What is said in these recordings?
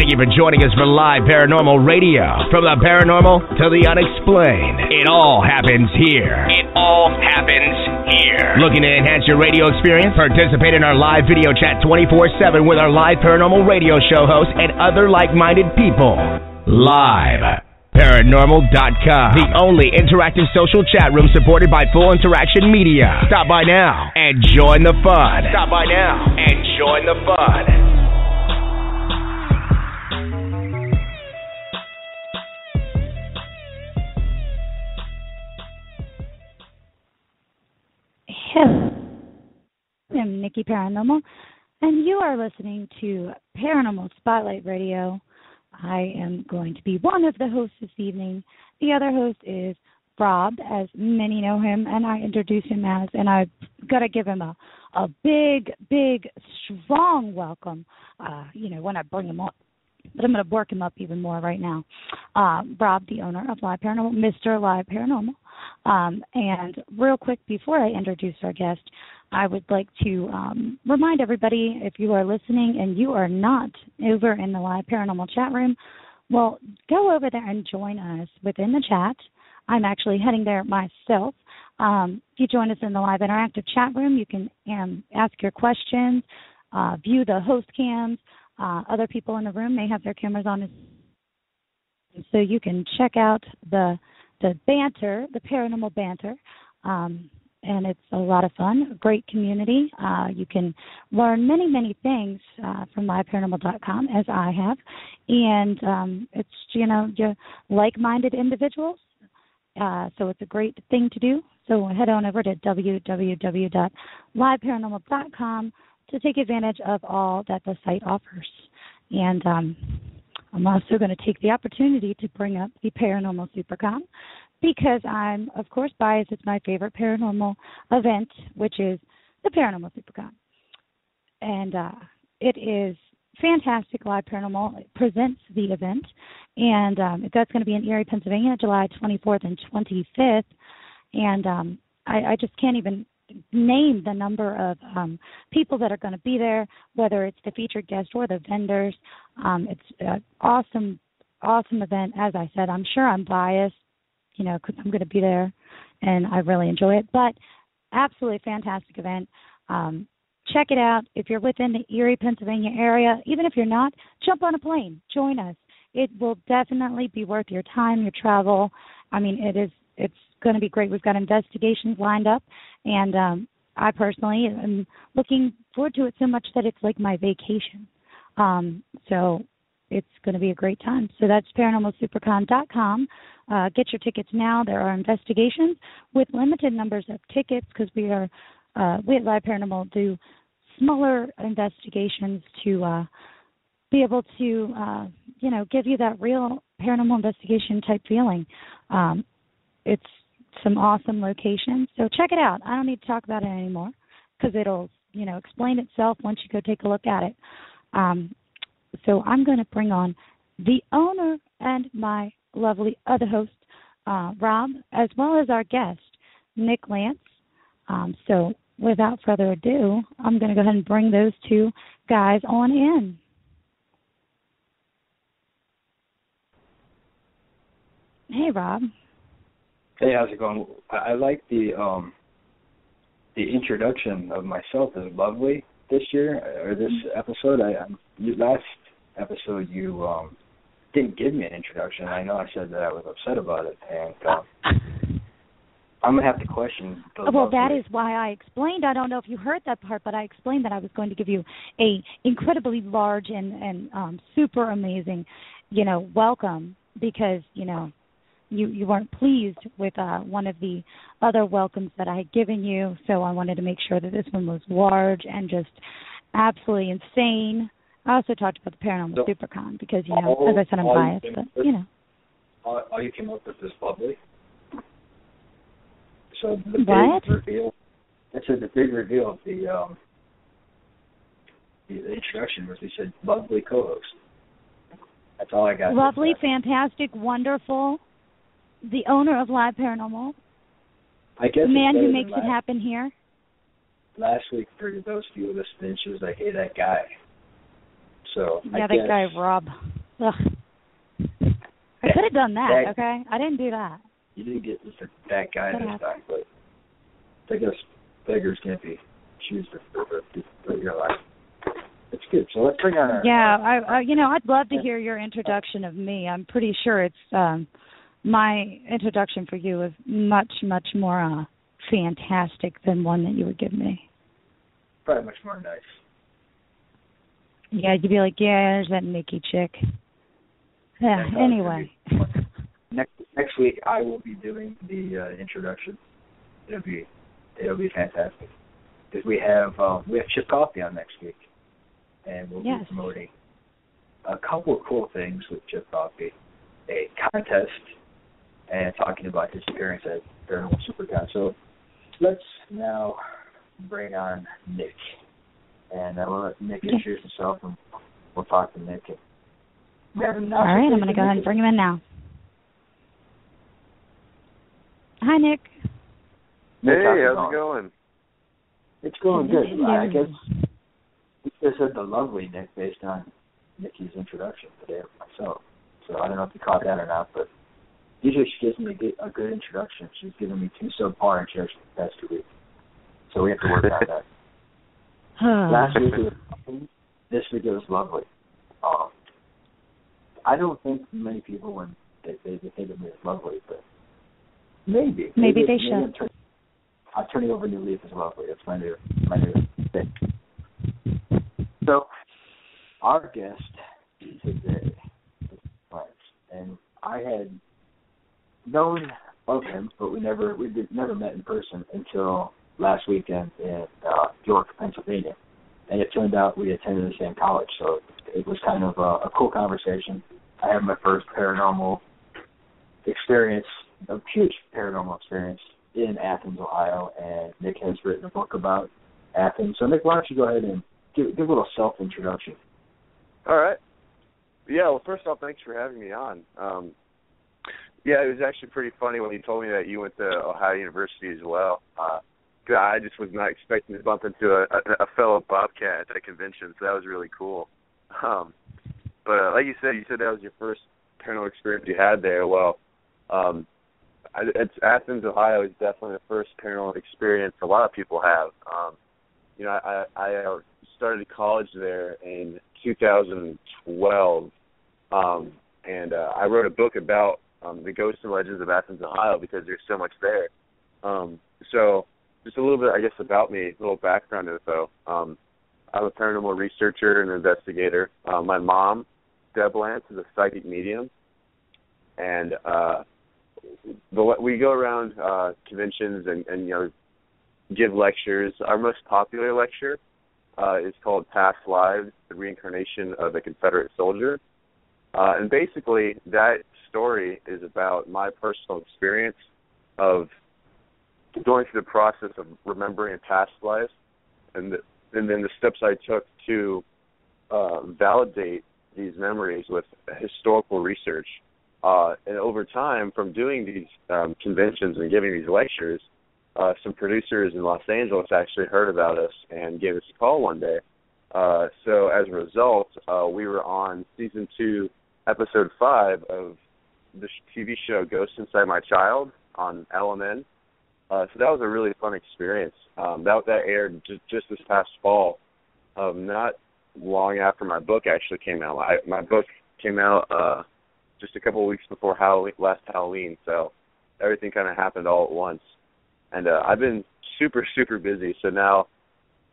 Thank you for joining us for Live Paranormal Radio. From the paranormal to the unexplained, it all happens here. It all happens here. Looking to enhance your radio experience? Participate in our live video chat 24/7 with our Live Paranormal Radio show hosts and other like-minded people. Live. ParaNormal.com, the only interactive social chat room supported by Full Interaction Media. Stop by now and join the fun. Stop by now and join the fun. Hello, I'm Niki Paranormal, and you are listening to Paranormal Spotlight Radio. I am going to be one of the hosts this evening. The other host is Rob, as many know him, and I introduce him as, and I've got to give him a big, strong welcome, when I bring him up. But I'm going to work him up even more right now. Rob, the owner of Live Paranormal, Mr. Live Paranormal. And real quick, before I introduce our guest, I would like to remind everybody, if you are listening and you are not over in the Live Paranormal chat room, well, go over there and join us within the chat. I'm actually heading there myself. If you join us in the live interactive chat room, you can ask your questions, view the host cams. Other people in the room may have their cameras on, so you can check out the banter, the paranormal banter, and it's a lot of fun, a great community. You can learn many things from LiveParanormal.com, as I have, and it's, you're like-minded individuals, so it's a great thing to do. So head on over to www.LiveParanormal.com to take advantage of all that the site offers. And I'm also going to take the opportunity to bring up the Paranormal SuperCon, because I'm, of course, biased. It's my favorite paranormal event, which is the Paranormal SuperCon. And it is fantastic. Live Paranormal presents the event, and that's going to be in Erie, Pennsylvania, July 24th and 25th. And I just can't even name the number of people that are going to be there, whether it's the featured guest or the vendors. It's an awesome event. As I said, I'm sure I'm biased, because I'm going to be there, and I really enjoy it. But absolutely fantastic event. Check it out. If you're within the Erie, Pennsylvania area, even if you're not, jump on a plane. Join us. It will definitely be worth your time, your travel. I mean, it's going to be great. We've got investigations lined up, and I personally am looking forward to it so much that it's like my vacation. So it's going to be a great time. So that's ParanormalSuperCon.com. Get your tickets now. There are investigations with limited numbers of tickets, because we at Live Paranormal do smaller investigations to be able to, give you that real paranormal investigation type feeling. It's some awesome locations. So check it out. I don't need to talk about it anymore, because it'll, explain itself once you go take a look at it. So I'm going to bring on the owner and my lovely other host, Rob, as well as our guest, Nick Lantz. So without further ado, I'm going to go ahead and bring those two guys on in. Hey, Rob. Hey, how's it going? I like the introduction of myself as lovely this year, or this episode. Last episode you didn't give me an introduction. I know I said that I was upset about it, and I'm going to have to question the Well, that is why I explained. I don't know if you heard that part, but I explained that I was going to give you a incredibly large and super amazing, welcome, because, you weren't pleased with one of the other welcomes that I had given you, so I wanted to make sure that this one was large and just absolutely insane. I also talked about the Paranormal SuperCon because, as I said, I'm biased, but, All you came up with is lovely. So the big reveal, I said the big reveal of the introduction was he said lovely co-host. That's all I got. Lovely, fantastic, wonderful. The owner of Live Paranormal. I guess the man who makes it happen here. Last week, for those few listening, she was like, "Hey, that guy." So that guy, Rob. Ugh. I could have done that, okay? I didn't do that. You didn't get that guy this time, but I guess beggars can't be choosers for your life. It's good. So let's bring on our... Yeah, I'd love to hear your introduction of me. I'm pretty sure it's my introduction for you is much, much more fantastic than one that you would give me. Probably much more nice. Yeah, you'd be like, yeah, there's that Niki chick. Yeah, anyway. Next week I will be doing the introduction. It'll be fantastic. Because we have Chip Coffee on next week. And we'll be promoting a couple of cool things with Chip Coffee. A contest and talking about his appearance at Paranormal Supercon. So let's now bring on Nick. And we'll let Nick introduce himself, and we'll talk to Nick. All right, I'm going to go ahead and bring him in now. Hi, Nick. Hey, how's it going? It's going good. I guess we just said the lovely Nick based on Nikki's introduction today of myself. So I don't know if you caught that or not, but usually she gives me a good introduction. She's given me 2 subpar introductions the past 2 weeks. So we have to work on that. Last week it was lovely. This week it was lovely. I don't think many people, when they think of me as lovely, but maybe they should. I'm turning over a new leaf as lovely. That's my new thing. So our guest today is Lantz, and I had known of him, but we never met in person until last weekend in York, Pennsylvania. And it turned out we attended the same college, so it was kind of a cool conversation. I had my first paranormal experience, a huge paranormal experience in Athens, Ohio, and Nick has written a book about Athens. So, Nick, why don't you go ahead and give a little self-introduction. All right. Yeah, well, first off, thanks for having me on. Yeah, it was actually pretty funny when you told me that you went to Ohio University as well. I just was not expecting to bump into a fellow Bobcat at a convention, so that was really cool. But like you said that was your first paranormal experience you had there. Well, it's Athens, Ohio is definitely the first paranormal experience a lot of people have. I started college there in 2012, and I wrote a book about the ghosts and legends of Athens, Ohio, because there's so much there. So just a little bit, I guess, about me, a little background info. I'm a paranormal researcher and investigator. My mom, Deb Lantz, is a psychic medium, and we go around conventions and give lectures. Our most popular lecture is called Past Lives, the Reincarnation of a Confederate Soldier. And basically that story is about my personal experience of going through the process of remembering a past life and then the steps I took to validate these memories with historical research. And over time, from doing these conventions and giving these lectures, some producers in Los Angeles actually heard about us and gave us a call one day. So as a result, we were on Season 2, Episode 5 of the TV show Ghosts Inside My Child on LMN. So that was a really fun experience. That aired just this past fall, not long after my book actually came out. My book came out just a couple of weeks before last Halloween, so everything kind of happened all at once. And I've been super, super busy, so now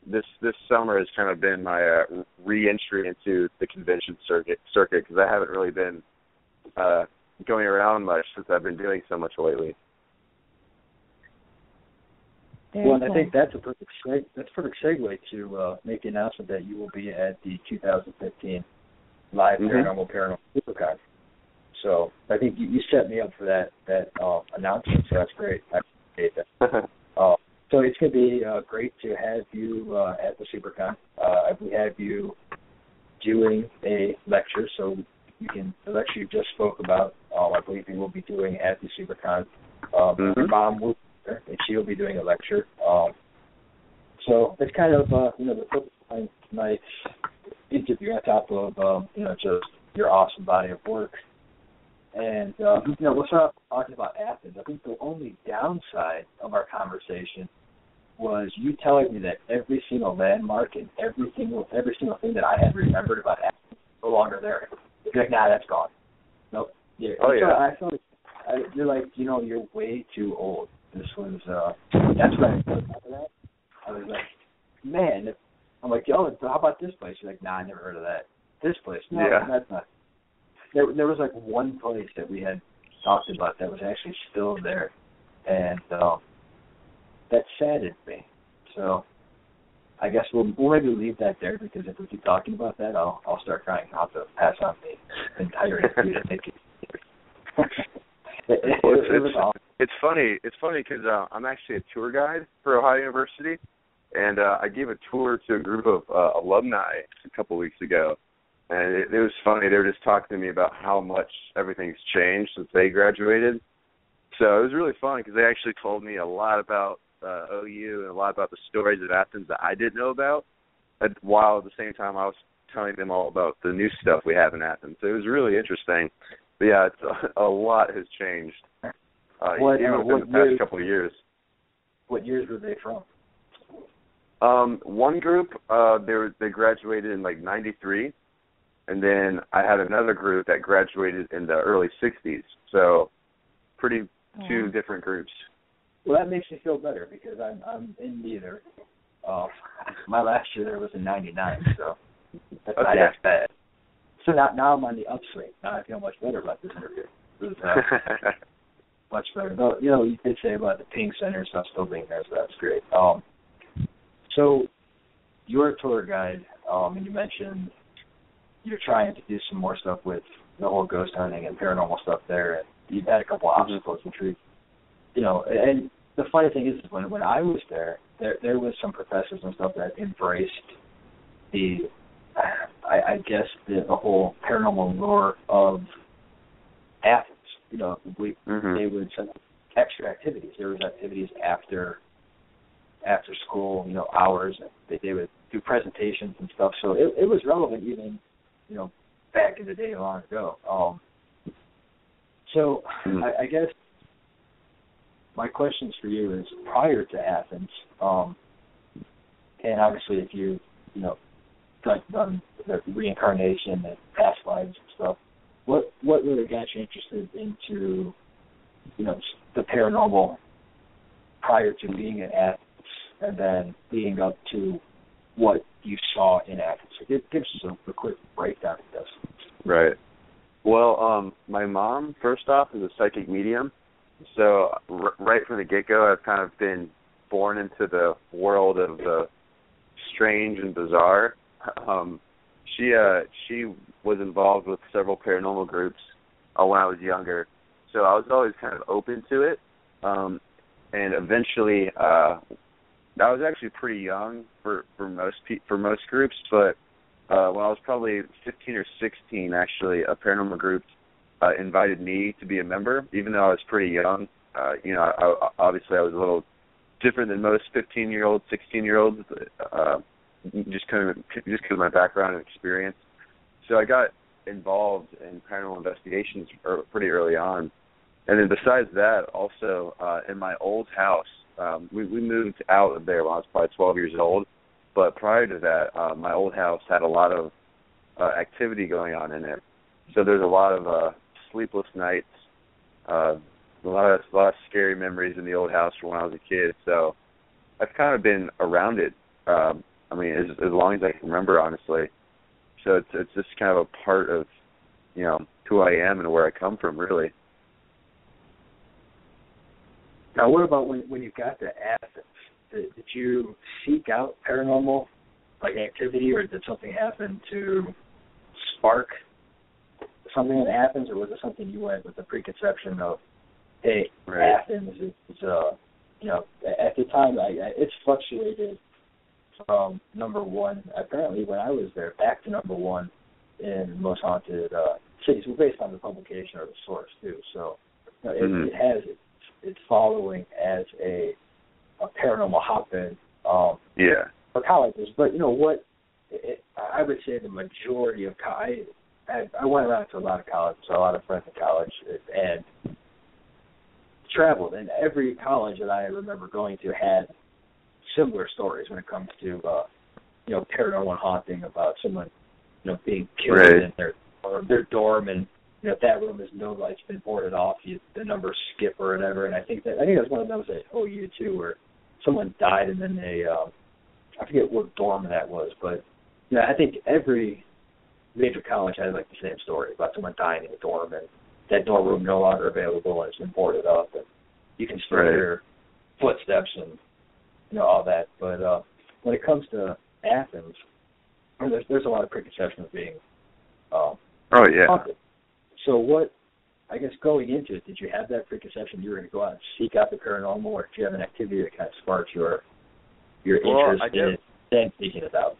this summer has kind of been my re-entry into the convention circuit because I haven't really been going around much since I've been doing so much lately. Well, and I think that's a perfect segue to make the announcement that you will be at the 2015 LiveParanormal Supercon. So I think you set me up for that announcement, so that's great. I appreciate that. So it's going to be great to have you at the Supercon. We have you doing a lecture, so the lecture you just spoke about, I believe you will be doing at the Supercon. Your mom will be there, and she'll be doing a lecture. So it's kind of the purpose behind tonight's interview on top of just your awesome body of work. And, we'll start talking about Athens. I think the only downside of our conversation was you telling me that every single landmark and every single thing that I had remembered about Athens is no longer there. You're like, nah, that's gone. Nope. Yeah. Oh, yeah. So I felt you're like, you're way too old. This was, that's what I felt after that. I was like, man, I'm like, yo, how about this place? You're like, nah, I never heard of that. This place? No, that's not. There was like one place that we had talked about that was actually still there, and that saddened me. So I guess we'll maybe leave that there, because if we keep talking about that, I'll start crying. I'll have to pass on the entire interview to Niki. It's funny. It's funny because I'm actually a tour guide for Ohio University, and I gave a tour to a group of alumni a couple weeks ago. And it was funny. They were just talking to me about how much everything's changed since they graduated. So it was really fun because they actually told me a lot about OU and a lot about the stories of Athens that I didn't know about, while at the same time I was telling them all about the new stuff we have in Athens. So it was really interesting. But yeah, a lot has changed even within the past couple of years. What years were they from? One group, they graduated in like 93. And then I had another group that graduated in the early 60s. So two different groups. Well, that makes me feel better because I'm in neither. My last year there was in 99, so that's not as bad. So now I'm on the upswing. Now I feel much better about this interview. It was, much better. Though, you did say about the Ping Center stuff still being there, so that's great. So you're a tour guide, and you mentioned you're trying to do some more stuff with the whole ghost hunting and paranormal stuff there, and you've had a couple of obstacles and trees. And the funny thing is when I was there was some professors and stuff that embraced I guess the whole paranormal lore of Athens. They would send extra activities. There was activities after school, hours. They would do presentations and stuff. So it was relevant even, back in the day long ago. I guess my questions for you is, prior to Athens, and obviously if you done the reincarnation and past lives and stuff, what really got you interested into, the paranormal prior to being in Athens and then leading up to what you saw in Athens? Give us a quick breakdown of this. Right. Well, my mom, first off, is a psychic medium. So right from the get-go, I've kind of been born into the world of the strange and bizarre. She was involved with several paranormal groups when I was younger. So I was always kind of open to it. And eventually, I was actually pretty young for most groups, but when I was probably 15 or 16, actually, a paranormal group invited me to be a member, even though I was pretty young. Obviously I was a little different than most 15-year-olds, 16-year-olds, just because of my background and experience. So I got involved in paranormal investigations pretty early on. And then besides that, also in my old house, we moved out of there when I was probably 12 years old. But prior to that, my old house had a lot of activity going on in it. So there's a lot of sleepless nights, a lot of scary memories in the old house from when I was a kid. So I've kind of been around it. As long as I can remember, honestly. So it's just kind of a part of, who I am and where I come from, really. Now, what about when you got to Athens? Did you seek out paranormal activity, or did something happen to spark something in Athens, or was it something you went with the preconception of, hey, right, Athens is at the time it's fluctuated from number one, apparently when I was there, back to number one in most haunted cities, based on the publication or the source too. So it has its following as a paranormal hotbed for colleges. But I would say the majority of I I went around to a lot of college, so a lot of friends in college, and traveled. And every college that I remember going to had similar stories when it comes to, paranormal and haunting, about someone, being killed in their dorm, and if that room is no light's been boarded off, the numbers skip or whatever. And I think that was one of those at OU too, where someone died and then they, I forget what dorm that was, but I think every major college had like the same story about someone dying in a dorm, and that dorm room no longer available and it's been boarded up, and you can still hear footsteps and all that. But when it comes to Athens, there's a lot of preconceptions being haunted. So what, I guess going into it, did you have that preconception you were going to go out and seek out the paranormal, or did you have an activity that kind of sparked your interest in it, then seeking it out?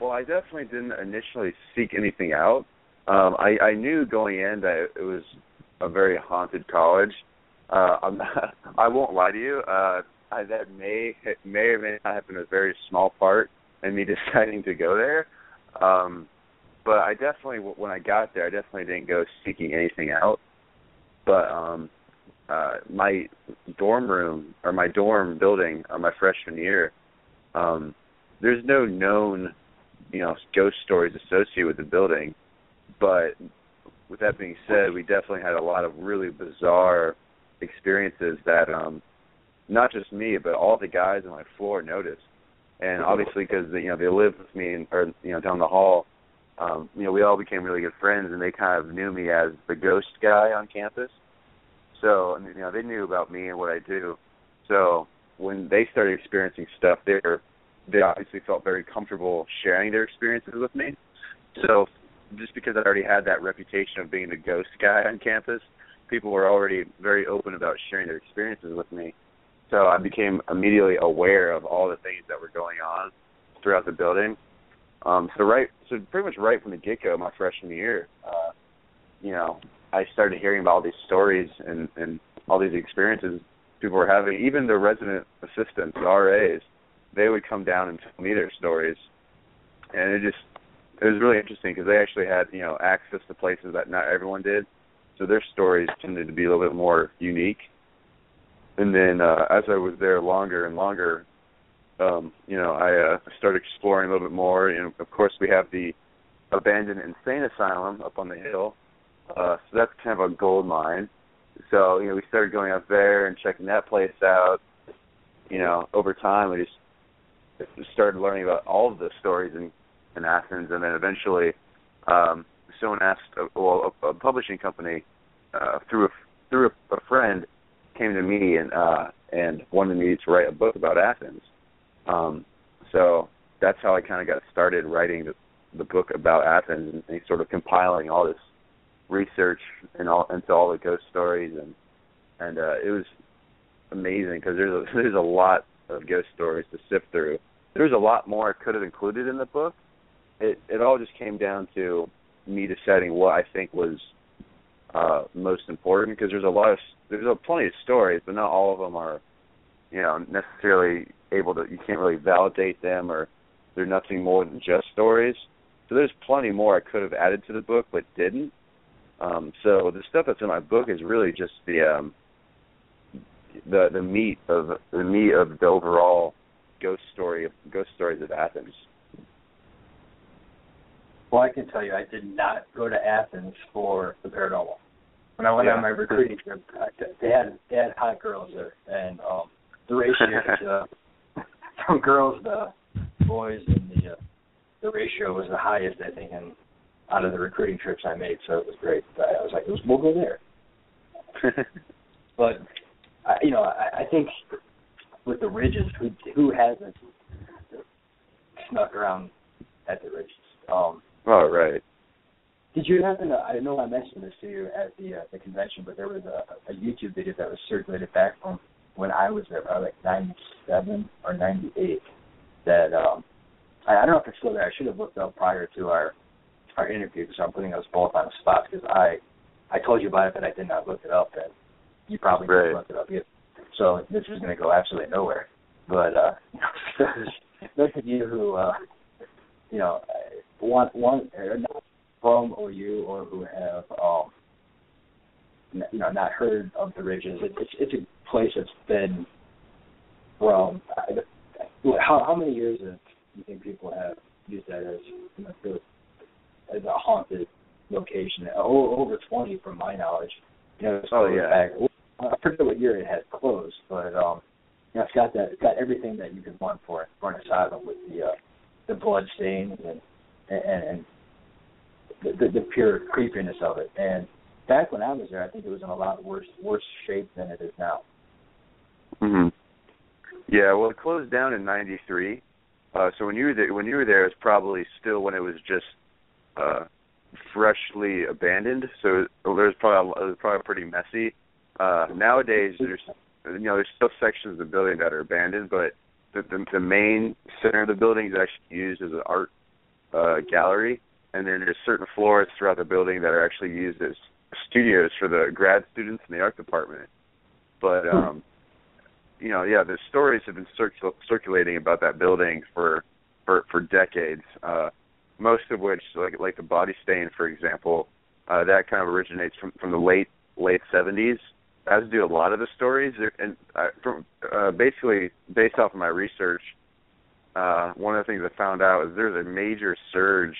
Well, I definitely didn't initially seek anything out. I knew going in that it was a very haunted college. I won't lie to you. That may or may not have been a very small part in me deciding to go there. But I definitely, when I got there, I definitely didn't go seeking anything out. But my dorm room, or my dorm building, my freshman year, there's no known, ghost stories associated with the building. But with that being said, we definitely had a lot of really bizarre experiences that not just me, but all the guys on my floor noticed. And obviously, because they lived with me, down the hall. We all became really good friends, and they kind of knew me as the ghost guy on campus. So, they knew about me and what I do. So when they started experiencing stuff there, they obviously felt very comfortable sharing their experiences with me. So just because I already had that reputation of being the ghost guy on campus, people were already very open about sharing their experiences with me. So I became immediately aware of all the things that were going on throughout the building. So pretty much right from the get-go, my freshman year, I started hearing about all these stories and all these experiences people were having. Even the resident assistants, the RAs, they would come down and tell me their stories. And it was really interesting because they actually had, access to places that not everyone did. So their stories tended to be a little bit more unique. And then as I was there longer and longer, I started exploring a little bit more. And, of course, we have the abandoned insane asylum up on the hill. So that's kind of a gold mine. So, we started going up there and checking that place out. Over time, we just started learning about all of the stories in Athens. And then eventually someone asked, a publishing company, through a friend, came to me and wanted me to write a book about Athens. So that's how I kind of got started writing the book about Athens and sort of compiling all this research into all the ghost stories, and it was amazing because there's a lot of ghost stories to sift through. There's a lot more I could have included in the book. It all just came down to me deciding what I think was most important, because there's plenty of stories, but not all of them are necessarily able to, you can't really validate them, or they're nothing more than just stories. So there's plenty more I could have added to the book but didn't. So the stuff that's in my book is really just the meat of the overall ghost stories of Athens. Well, I can tell you, I did not go to Athens for the paranormal. When I went on my recruiting trip, they had hot girls there, and the ratio from girls to boys, and the ratio was the highest, I think, out of the recruiting trips I made. So it was great. I was like, we'll go there. But I think with the Ridges, who hasn't snuck around at the Ridges? Right. Did you happen to, I know I mentioned this to you at the convention, but there was a YouTube video that was circulated back from when I was there, probably like 97 or 98, that I don't know if it's still there. I should have looked up prior to our interview, because I'm putting us both on the spot, because I told you about it, but I did not look it up, and you probably didn't look it up yet. So this is going to go absolutely nowhere. But those of you who, want or not from OU or who have not heard of the Ridges, it's a place that's been from. How many years do you think people have used that as a haunted location? Over 20, from my knowledge. Back, I forget what year it had closed, but it's got everything that you could want for an asylum, with the blood stains and the pure creepiness of it. And back when I was there, I think it was in a lot worse shape than it is now. Mm-hmm. Yeah, well, it closed down in '93. So when you were there, it was probably still when it was just freshly abandoned. So it was probably pretty messy. Nowadays, there's still sections of the building that are abandoned, but the main center of the building is actually used as an art gallery, and then there's certain floors throughout the building that are actually used as studios for the grad students in the art department. But the stories have been circulating about that building for decades. Most of which, like the body stain, for example, that kind of originates from the late 70s. As do a lot of the stories, and basically based off of my research, one of the things I found out is there's a major surge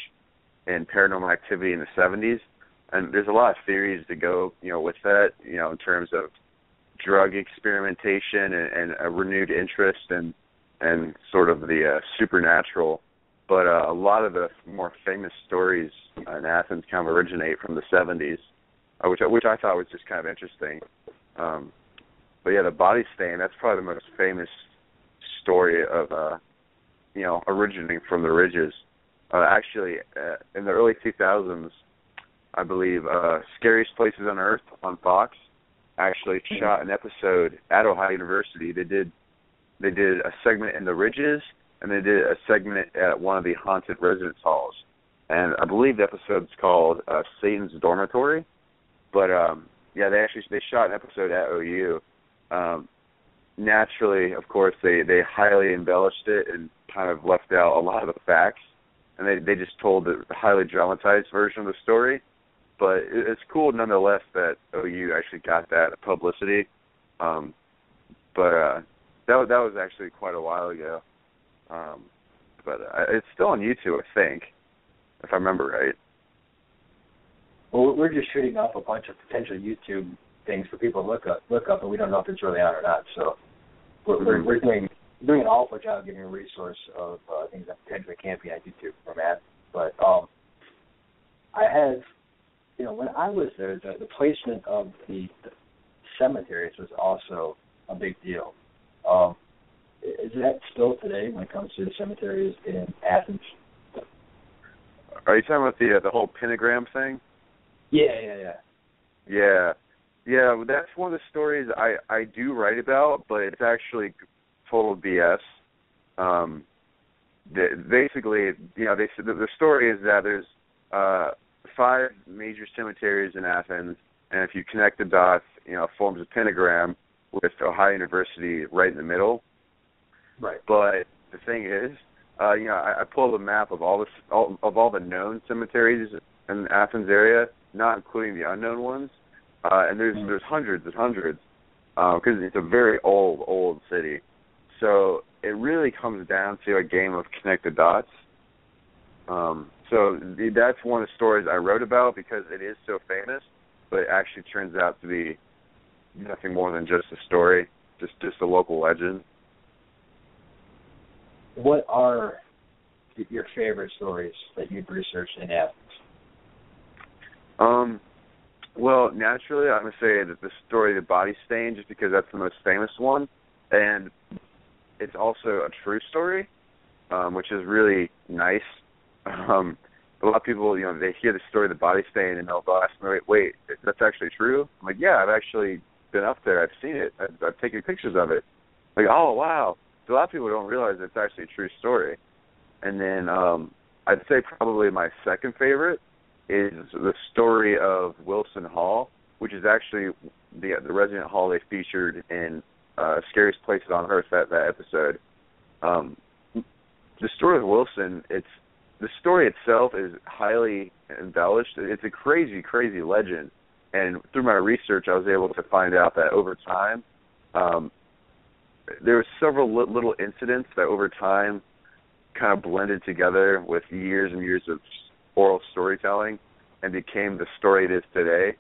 in paranormal activity in the 70s, and there's a lot of theories to go, with that, in terms of drug experimentation and a renewed interest and sort of the supernatural. But a lot of the more famous stories in Athens kind of originate from the 70s, which I thought was just kind of interesting. But yeah, the body stain, that's probably the most famous story of, originating from the Ridges. Actually, in the early 2000s, I believe, Scariest Places on Earth on Fox actually shot an episode at Ohio University. They did a segment in the Ridges, and they did a segment at one of the haunted residence halls. And I believe the episode's called Satan's Dormitory. But they shot an episode at OU. Naturally, of course, they highly embellished it and kind of left out a lot of the facts, and they just told the highly dramatized version of the story. But it's cool nonetheless that OU actually got that publicity. But that was actually quite a while ago. But it's still on YouTube, I think, if I remember right. Well, we're just shooting up a bunch of potential YouTube things for people to look up, and we don't know if it's really on or not. So we're doing an awful job giving a resource of things that potentially can't be on YouTube from Matt. But I have, when I was there, the placement of the cemeteries was also a big deal. Is that still today when it comes to the cemeteries in Athens? Are you talking about the whole pentagram thing? Yeah. That's one of the stories I do write about, but it's actually total BS. Basically, the story is that there's 5 major cemeteries in Athens, and if you connect the dots, forms a pentagram with Ohio University right in the middle. Right. But the thing is, I pulled a map of all the known cemeteries in the Athens area, not including the unknown ones, and there's hundreds and hundreds, because it's a very old city. So it really comes down to a game of connect the dots. So that's one of the stories I wrote about because it is so famous, but it actually turns out to be nothing more than just a story, just a local legend. What are your favorite stories that you've researched in Athens? Well, naturally, I'm going to say that the story of the body stain, just because that's the most famous one, and it's also a true story, which is really nice. A lot of people, they hear the story of the body stain, and they'll ask me, wait, that's actually true? I'm like, yeah, I've actually been up there. I've seen it. I've taken pictures of it. Like, oh, wow. So a lot of people don't realize it's actually a true story. And then I'd say probably my second favorite is the story of Wilson Hall, which is actually the resident hall they featured in Scariest Places on Earth, that episode. The story of Wilson, the story itself is highly embellished. It's a crazy, crazy legend. And through my research, I was able to find out that over time, there were several little incidents that over time kind of blended together with years and years of oral storytelling and became the story it is today.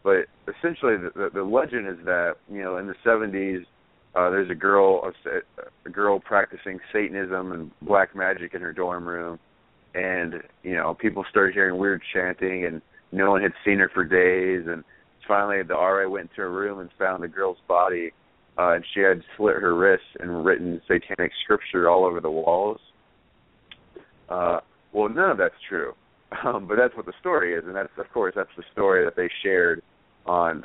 But essentially, the legend is that, you know, in the 70s, there's a girl practicing Satanism and black magic in her dorm room, and, you know, people started hearing weird chanting, and no one had seen her for days, and finally the RA went into her room and found the girl's body, and she had slit her wrists and written satanic scripture all over the walls. Well, none of that's true, but that's what the story is, and that's the story that they shared on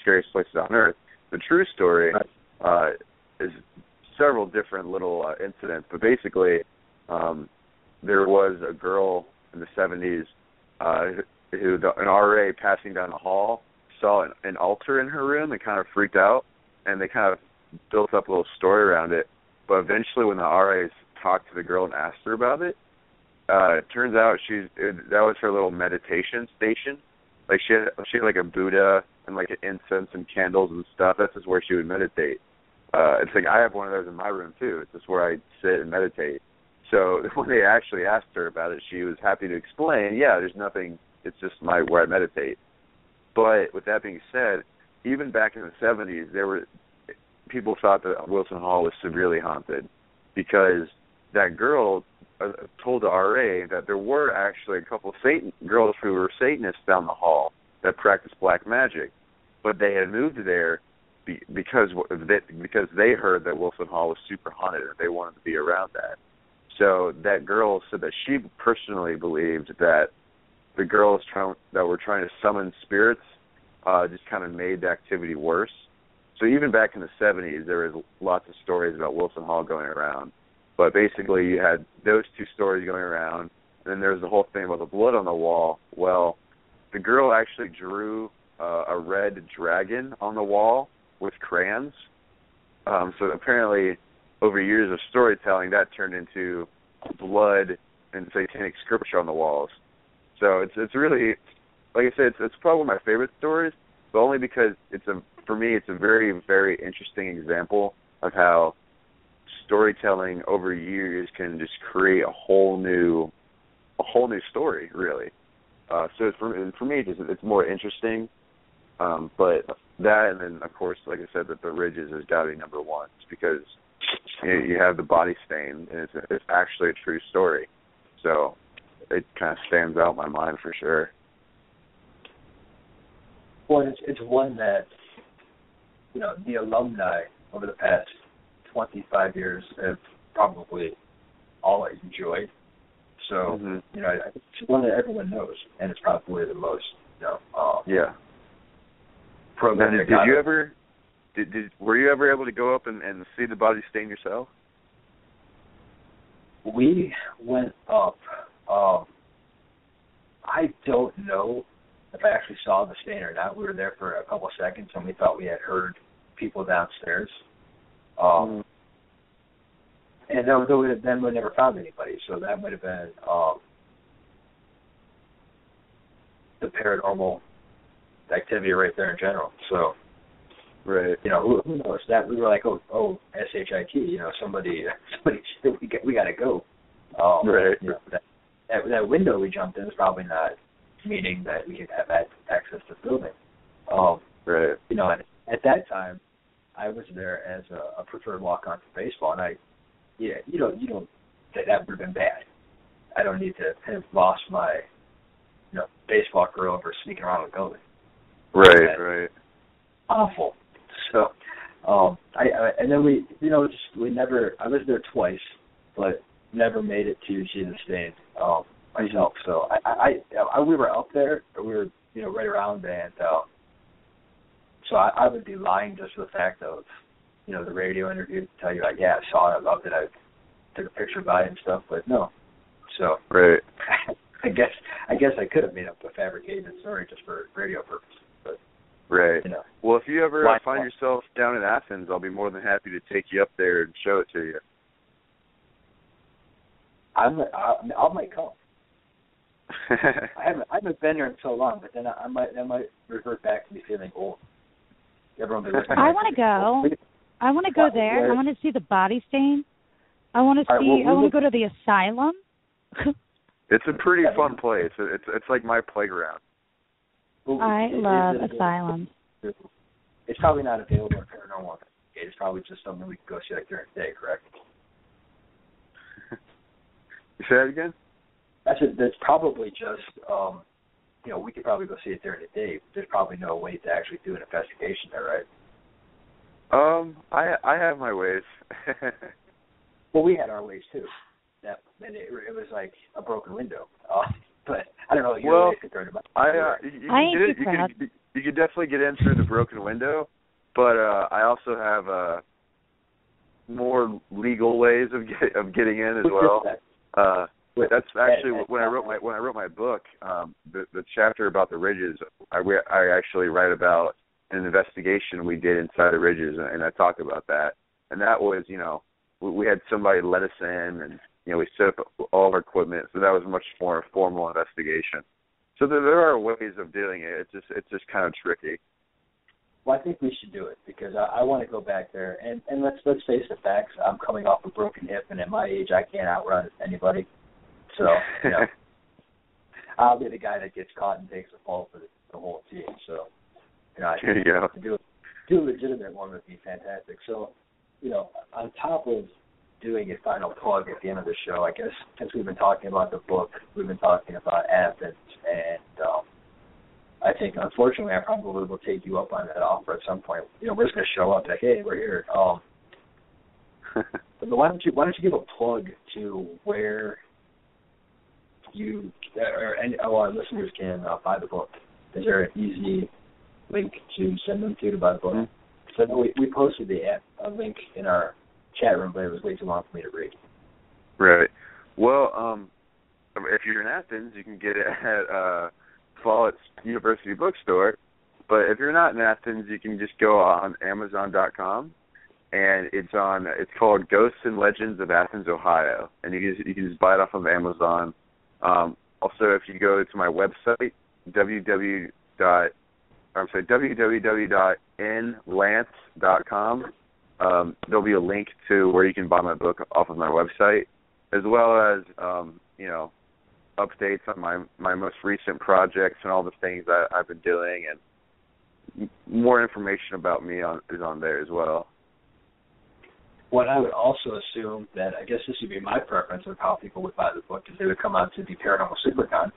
Scariest Places on Earth. The true story is several different little incidents, but basically there was a girl in the 70s who an RA passing down the hall saw an altar in her room and kind of freaked out, and they kind of built up a little story around it. But eventually when the RAs talked to the girl and asked her about it, it turns out that was her little meditation station. Like she had like a Buddha and like an incense and candles and stuff. That's just where she would meditate. It's like I have one of those in my room too. It's just where I sit and meditate. So when they actually asked her about it, she was happy to explain, yeah, there's nothing, it's just where I meditate. But with that being said, even back in the 70s, people thought that Wilson Hall was severely haunted because that girl told the RA that there were actually a couple of girls who were Satanists down the hall that practiced black magic, but they had moved there because they heard that Wilson Hall was super haunted and they wanted to be around that. So that girl said that she personally believed that the girls that were trying to summon spirits just kind of made the activity worse. So even back in the 70s, there was lots of stories about Wilson Hall going around. But basically, you had those two stories going around, and then there was the whole thing about the blood on the wall. Well, the girl actually drew a red dragon on the wall with crayons. So apparently, over years of storytelling, that turned into blood and satanic scripture on the walls. So it's really, like I said, it's probably one of my favorite stories, but only because for me it's a very, very interesting example of how storytelling over years can just create a whole new story, really. So for me, it's more interesting. But that, and then of course, like I said, that the Ridges has got to be number one, it's because you have the body stain, and it's actually a true story. So it kind of stands out in my mind for sure. Well, it's one that, you know, the alumni over the past 25 years have probably always enjoyed. So, you know, it's one that everyone knows, and it's probably the most, you know, yeah. Program. Were you ever able to go up and see the body stain yourself? We went up. I don't know if I actually saw the stain or not. We were there for a couple of seconds, and we thought we had heard people downstairs. And then we never found anybody. So that would have been the paranormal activity right there in general. So, right, you know, who knows? That we were like, oh, SHIT, you know, somebody, we got to go. Right. You know, that window we jumped in is probably not meaning that we could have access to the building. Right. You know, at that time, I was there as a preferred walk-on for baseball, and you don't that would have been bad. I don't need to have lost my, you know, baseball career over sneaking around the building. Right. Awful. So, and then we never. I was there twice, but never made it to see the stain myself. So we were up there, but we were, you know, right around, and so I would be lying just for the fact of, you know, the radio interview to tell you, like, yeah, I saw it, I loved it, I took a picture by it and stuff, but no. So right. I guess I could have made up a fabricated story just for radio purposes. But, right. You know, well, if you ever find yourself down in Athens, I'll be more than happy to take you up there and show it to you. I might come. I haven't been there in so long, but then I might revert back to me feeling old. Everyone be looking. I want to go. I want to go there. I want to see the body stain. I want to see. I want to go to the asylum. It's a pretty fun place. It's like my playground. I love asylums. It's probably not available in Paranormal. It's probably just something we can go see like during the day, correct? You say that again? That's probably just, we could probably go see it during the day. There's probably no way to actually do an investigation there, right? I have my ways. Well, we had our ways too. And it was like a broken window. But I don't know what your ways concerned about. You could definitely get in through the broken window, but I also have more legal ways of getting in as well. That's actually when I wrote my book. The chapter about the ridges, I actually write about an investigation we did inside the ridges, and I talk about that. And that was, we had somebody let us in, and we set up all of our equipment, so that was a much more formal investigation. So there are ways of doing it. It's just kind of tricky. Well, I think we should do it because I want to go back there, and let's face the facts. I'm coming off a broken hip, and at my age, I can't outrun anybody. So, I'll be the guy that gets caught and takes the fall for the whole team. So, I think to do a legitimate one would be fantastic. So, on top of doing a final plug at the end of the show, I guess since we've been talking about the book, we've been talking about Athens, and I think unfortunately I probably will take you up on that offer at some point. We're just going to show up like, hey, we're here. But why don't you give a plug to where you or our listeners can buy the book? Is there an easy link to send them to buy the book? So we posted a link in our chat room, but it was way too long for me to read. Right. Well, if you're in Athens, you can get it at Follett's University Bookstore. But if you're not in Athens, you can just go on Amazon.com, and it's called Ghosts and Legends of Athens, Ohio, and you can just buy it off of Amazon. Also, if you go to my website, www.nlantz.com, there'll be a link to where you can buy my book off of my website, as well as updates on my most recent projects and all the things that I've been doing, and more information about me is on there as well. What I would also assume that, I guess this would be my preference of how people would buy the book, is they would come out to the Paranormal Supercon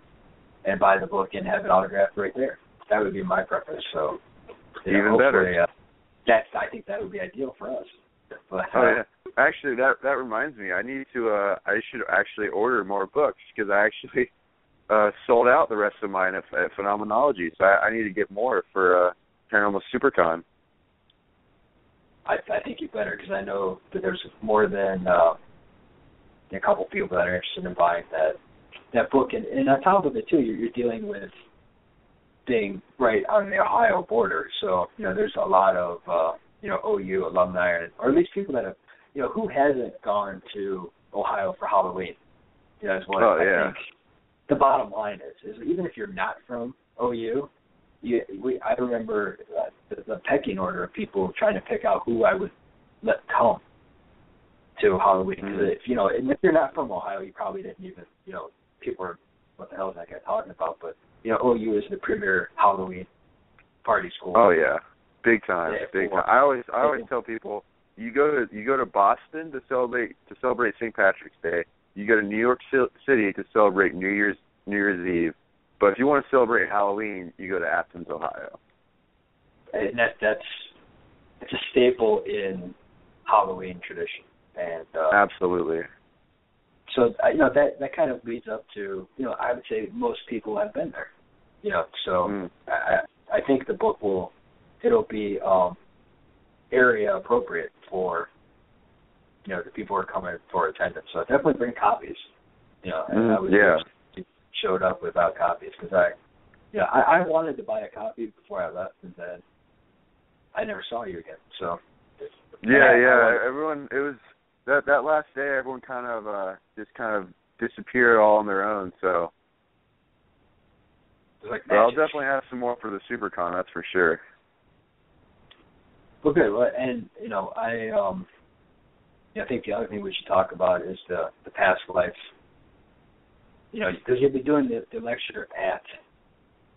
and buy the book and have it autographed right there. That would be my preference. So even better. I think that would be ideal for us. But, yeah. Actually, that reminds me. I should actually order more books because I actually sold out the rest of mine at Phenomenology. So I need to get more for Paranormal Supercon. I think you better, because I know that there's more than a couple people that are interested in buying that book. And on top of it, too, you're dealing with being right on the Ohio border. So, there's a lot of, OU alumni, or at least people that have, who hasn't gone to Ohio for Halloween? Is what I think the bottom line is even if you're not from OU, I remember the pecking order of people trying to pick out who I would let come to Halloween. Because if you're not from Ohio, you probably didn't even, people are, what the hell is that guy talking about? But, OU is the premier Halloween party school. Oh, yeah. Big time. Big time. I always tell people, you go to Boston to celebrate St. Patrick's Day. You go to New York City to celebrate New Year's Eve. But if you want to celebrate Halloween, you go to Athens, Ohio. And that's a staple in Halloween tradition. And absolutely. So that kind of leads up to I would say most people have been there. So I think the book it'll be area appropriate for the people who are coming for attendance. So definitely bring copies. And I was showed up without copies because I wanted to buy a copy before I left, and then I never saw you again. So everyone, it was that last day. Everyone kind of disappear all on their own. So, like but I'll definitely have some more for the SuperCon. That's for sure. Well, good. Well, and I think the other thing we should talk about is the past lives. Because you'll be doing the lecture at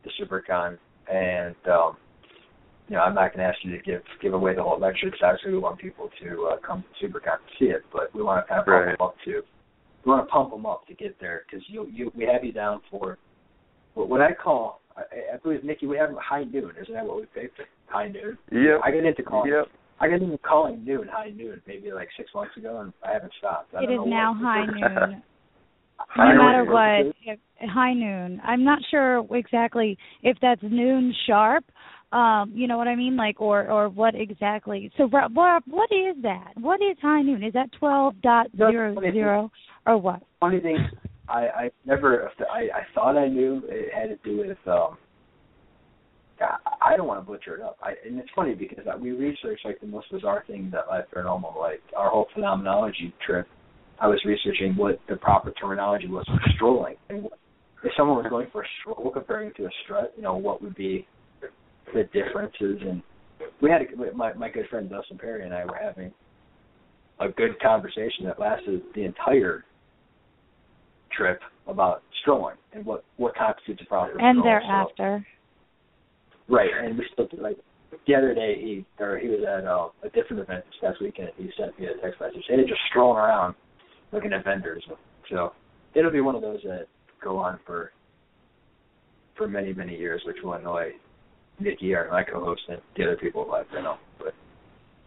the SuperCon, and I'm not going to ask you to give away the whole lecture because obviously we want people to come to SuperCon to see it, but we want to kind of pump them up too. We want to pump them up to get there because we have you down for what I call, I believe, Niki, we have high noon. Isn't that what we picked? High noon. Yep. I got into calling. Yep. I got into calling noon, high noon, maybe like 6 months ago, and I haven't stopped. It is now high noon. High No matter noon. what, high noon. I'm not sure exactly if that's noon sharp. You know what I mean? Like, or what exactly? So, what is that? What is high noon? Is that 12.00 or what? Funny thing, I thought I knew it had to do with. I don't want to butcher it up. And it's funny because we researched like the most bizarre thing that LiveParanormal, like our whole phenomenology trip. I was researching what the proper terminology was for strolling, and if someone was going for a stroll comparing to a strut, what would be the differences. And we had my good friend Dustin Perry and I were having a good conversation that lasted the entire trip about strolling and what constitutes a proper stroll. And thereafter. Right, and we still like the other day he was at a different event this past weekend. He sent me a text message. They were just strolling around looking at vendors. So it'll be one of those that go on for many, many years, which will annoy Niki, my co-host, and the other people like but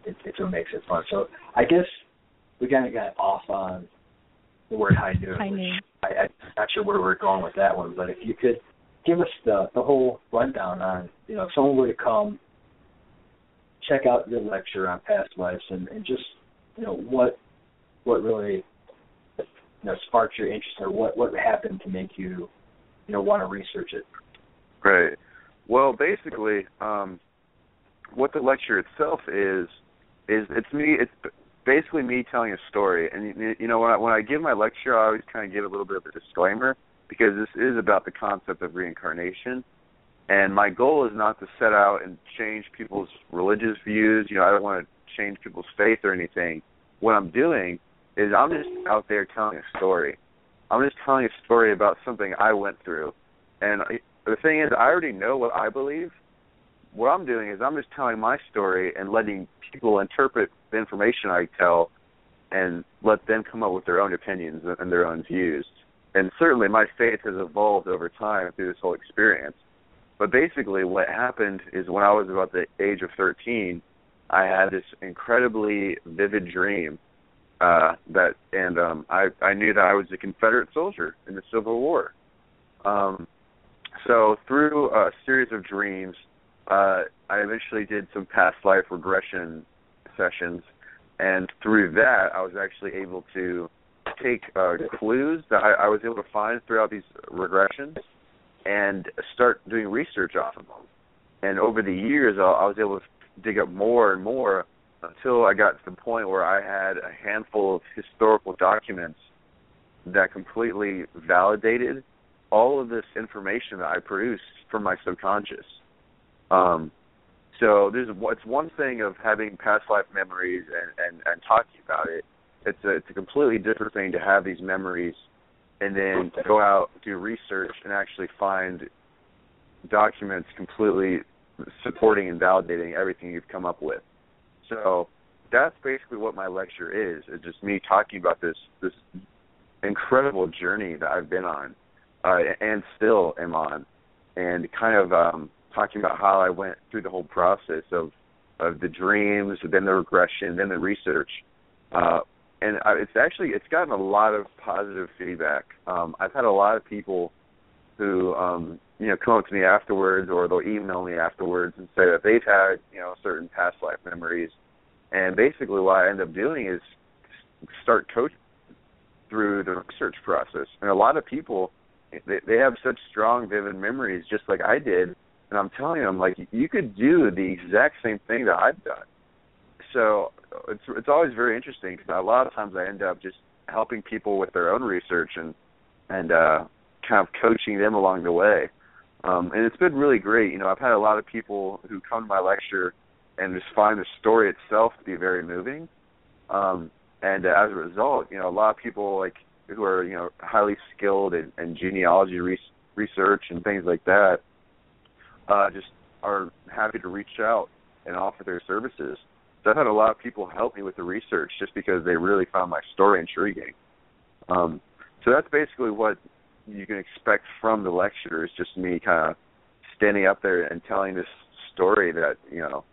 it's what makes it fun. So I guess we kind of got off on the word high noon. High noon. I'm not sure where we're going with that one, but if you could give us the whole rundown on, if someone were to come, check out your lecture on past lives and just, what really, sparked your interest or what happened to make you, want to research it. Right. Well, basically, what the lecture itself is it's basically me telling a story. And, when I give my lecture, I always kind of give a little bit of a disclaimer, because this is about the concept of reincarnation. And my goal is not to set out and change people's religious views. I don't want to change people's faith or anything. What I'm doing is I'm just out there telling a story. I'm just telling a story about something I went through. And the thing is, I already know what I believe. What I'm doing is I'm just telling my story and letting people interpret the information I tell and let them come up with their own opinions and their own views. And certainly my faith has evolved over time through this whole experience. But basically what happened is when I was about the age of 13, I had this incredibly vivid dream I knew that I was a Confederate soldier in the Civil War. So through a series of dreams, I eventually did some past life regression sessions, and through that I was actually able to take clues that I was able to find throughout these regressions and start doing research off of them. And over the years, I was able to dig up more and more until I got to the point where I had a handful of historical documents that completely validated all of this information that I produced from my subconscious. So it's one thing of having past life memories and talking about it. It's a completely different thing to have these memories and then to go out, do research, and actually find documents completely supporting and validating everything you've come up with. So that's basically what my lecture is. It's just me talking about this incredible journey that I've been on and still am on, and kind of talking about how I went through the whole process of the dreams, then the regression, then the research. And it's gotten a lot of positive feedback. I've had a lot of people who come up to me afterwards, or they'll email me afterwards and say that they've had certain past life memories. And basically what I end up doing is start coaching through the research process. And a lot of people, they have such strong, vivid memories, just like I did. And I'm telling them, like, you could do the exact same thing that I've done. So it's always very interesting, because a lot of times I end up just helping people with their own research and and kind of coaching them along the way. And it's been really great. You know, I've had a lot of people who come to my lecture and just find the story itself to be very moving. And as a result, you know, a lot of people like who are, you know, highly skilled in genealogy research and things like that, just are happy to reach out and offer their services. So I've had a lot of people help me with the research just because they really found my story intriguing. So that's basically what you can expect from the lecture, is just me kind of standing up there and telling this story that, you know,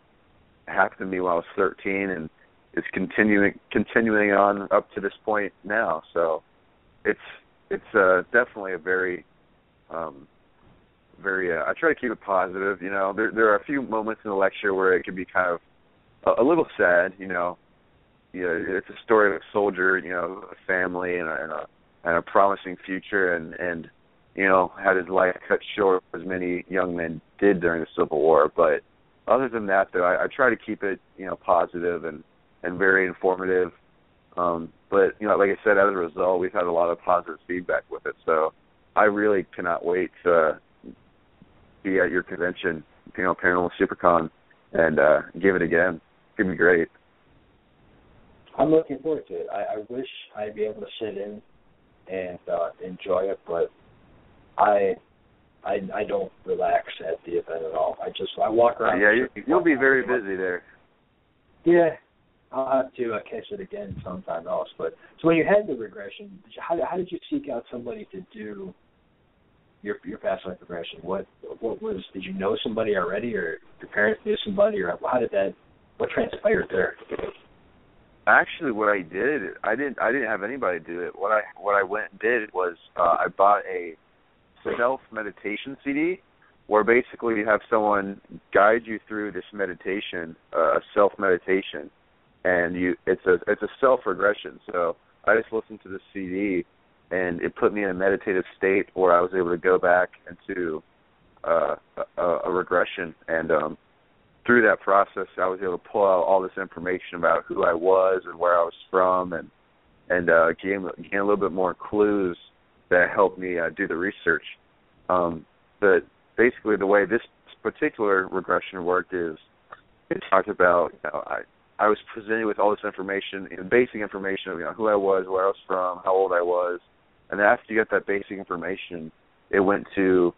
happened to me when I was 13 and it's continuing on up to this point now. So it's definitely a very I try to keep it positive. You know, there are a few moments in the lecture where it can be kind of a little sad. You know, it's a story of a soldier, you know, a family and a promising future, and you know, had his life cut short as many young men did during the Civil War. But other than that, though, I try to keep it, you know, positive and very informative. But you know, like I said, as a result, we've had a lot of positive feedback with it. So I really cannot wait to be at your convention, you know, Paranormal SuperCon, and give it again. It's gonna be great. I'm looking forward to it. I wish I'd be able to sit in and enjoy it, but I don't relax at the event at all. I walk around. Yeah, you'll be very busy there. Yeah, I'll have to catch it again sometime else. But so when you had the regression, how did you seek out somebody to do your past life regression? What was? Did you know somebody already, or your parents knew somebody, or how did that? What transpired there? Actually, what I did, I didn't have anybody do it. What I went and did was I bought a self-meditation CD, where basically you have someone guide you through this meditation, a self-meditation, and it's a self-regression. So I just listened to the CD, and it put me in a meditative state where I was able to go back into a regression, and through that process, I was able to pull out all this information about who I was and where I was from, and gain a little bit more clues that helped me do the research. But basically, the way this particular regression worked is it talked about, you know, I was presented with all this information, basic information of, you know, who I was, where I was from, how old I was, and then after you get that basic information, it went to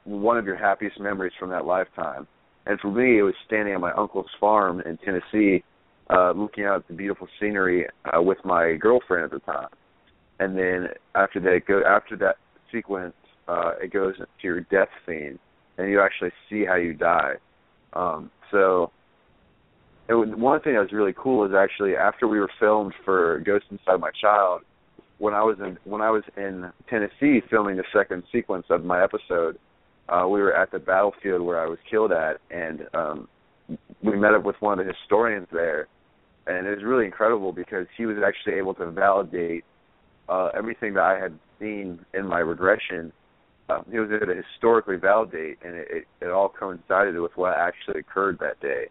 one of your happiest memories from that lifetime. And for me, it was standing on my uncle's farm in Tennessee, looking out at the beautiful scenery with my girlfriend at the time. And then after that sequence, it goes to your death scene, and you actually see how you die. So one thing that was really cool is actually after we were filmed for Ghost Inside My Child, when I was in Tennessee filming the second sequence of my episode, we were at the battlefield where I was killed at, and we met up with one of the historians there, and it was really incredible because he was actually able to validate everything that I had seen in my regression. He was able to historically validate, and it all coincided with what actually occurred that day.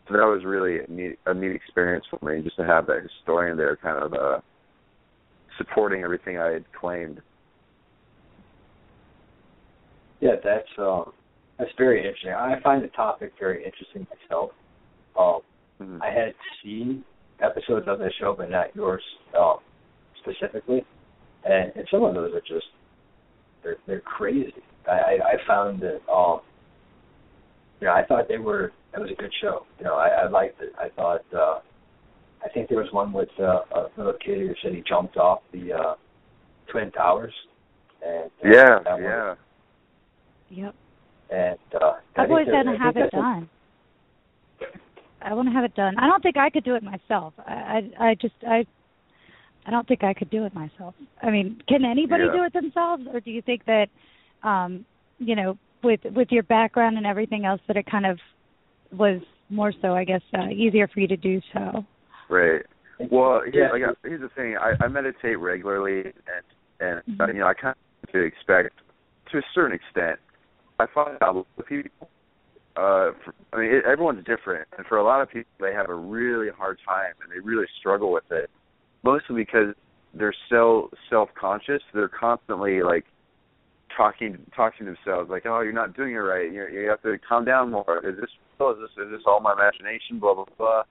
So that was really a neat experience for me, just to have that historian there kind of supporting everything I had claimed. Yeah, that's very interesting. I find the topic very interesting myself. I had seen episodes of this show, but not yours specifically, and some of those are just they're crazy. I found that you know, I thought that was a good show. You know, I liked it. I thought I think there was one with a little kid who said he jumped off the Twin Towers. And yeah. Yep. And I've always had to have it done. I want to have it done. I don't think I could do it myself. I don't think I could do it myself. I mean, can anybody do it themselves, or do you think that, you know, with your background and everything else, that it kind of was more so, I guess, easier for you to do so? Right. Well, here's the thing. I meditate regularly, and you know, I kind of expect, to a certain extent, I find out with people, everyone's different, and for a lot of people, they have a really hard time, and they really struggle with it, mostly because they're so self-conscious. They're constantly like talking to themselves like, oh, you're not doing it right. You have to calm down more. Is this all my imagination? Blah blah blah.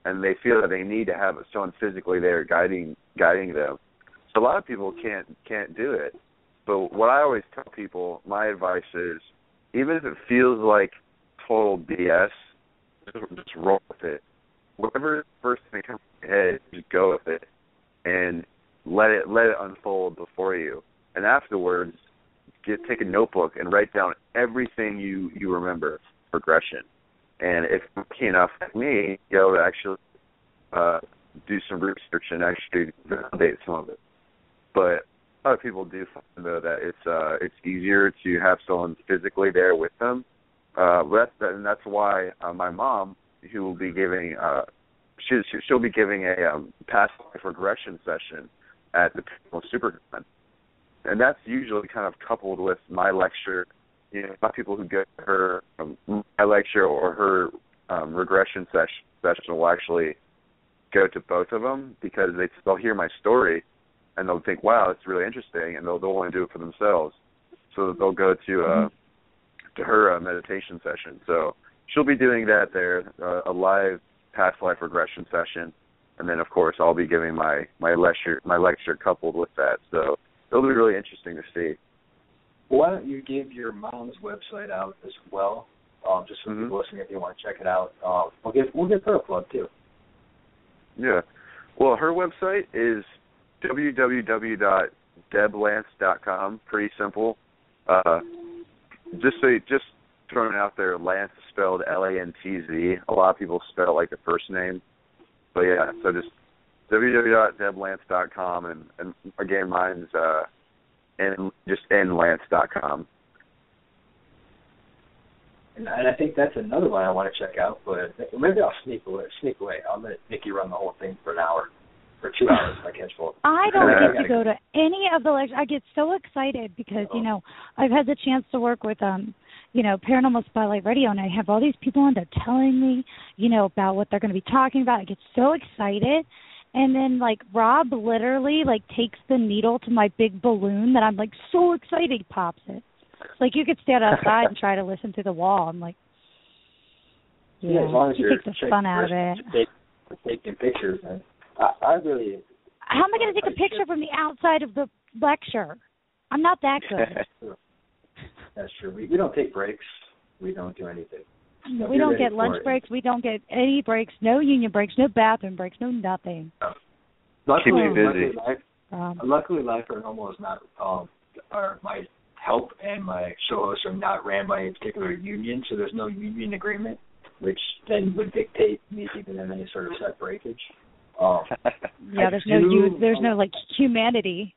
And they feel that they need to have someone physically there guiding them. So a lot of people can't do it. But what I always tell people, my advice is, even if it feels like total BS, just roll with it. Whatever first thing comes to your head, just go with it, and let it unfold before you. And afterwards, take a notebook and write down everything you remember, progression. And if you're lucky enough, like me, you'll actually do some research and actually validate some of it. But a lot of people do find, though, that it's easier to have someone physically there with them. And that's why my mom, who will be giving she'll be giving a past life regression session at the Paranormal Supercon, and that's usually kind of coupled with my lecture. You know, a lot of people who get her my lecture or her regression session will actually go to both of them, because they'll hear my story and they'll think, wow, it's really interesting, and they'll want to do it for themselves. So they'll go to her meditation session. So she'll be doing that there, a live past life regression session, and then of course I'll be giving my lecture coupled with that. So it'll be really interesting to see. Why don't you give your mom's website out as well, just for people listening if you want to check it out. We'll give her a plug too. Yeah. Well, her website is www.deblantz.com. Pretty simple. Just throwing it out there, Lantz is spelled Lantz. A lot of people spell it like the first name. But yeah, so just www.deblantz.com, and again, mine's just nlantz.com. And I think that's another one I want to check out, but maybe I'll sneak away. I'll let Niki run the whole thing for an hour, for 2 hours if I catch full. I don't get to go to any of the lectures. I get so excited because, I've had the chance to work with, Paranormal Spotlight Radio, and I have all these people on there telling me, about what they're going to be talking about. I get so excited. And then, Rob literally, takes the needle to my big balloon that I'm, so excited, he pops it. It's you could stand outside and try to listen to the wall. I'm like, yeah, as long as he takes the fun out of it. Taking pictures, and I really. How am I going to take a picture from the outside of the lecture? I'm not that good. That's true. We don't take breaks. We don't do anything. So we don't get lunch breaks. We don't get any breaks. No union breaks. No bathroom breaks. No nothing. Keep me busy. Luckily, LiveParanormal is not. My help and my show hosts are not ran by a particular union, so there's no union agreement, which then would dictate me keeping them any sort of set breakage. Yeah, there's no humanity.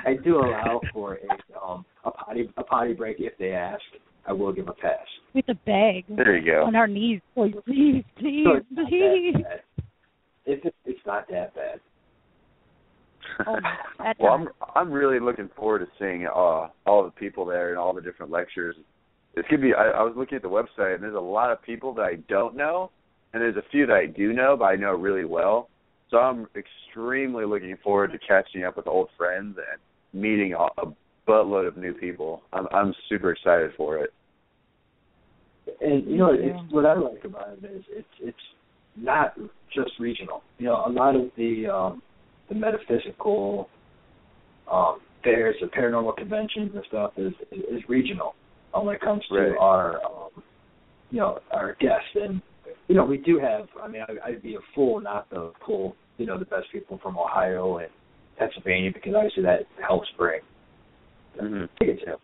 I do allow for a potty break if they ask. I will give a pass. We have to beg. There you go. On our knees, please. So it's not that bad. Well, I'm really looking forward to seeing all the people there and all the different lectures. It's gonna be. I was looking at the website, and there's a lot of people that I don't know, and there's a few that I do know, but I know really well. So I'm extremely looking forward to catching up with old friends and meeting a buttload of new people. I'm super excited for it. And it's what I like about it is it's not just regional. A lot of the metaphysical fairs, the paranormal conventions and stuff is regional when it comes to our guests. And we do have. I'd be a fool not to pull the best people from Ohio and Pennsylvania, because obviously that helps bring tickets in.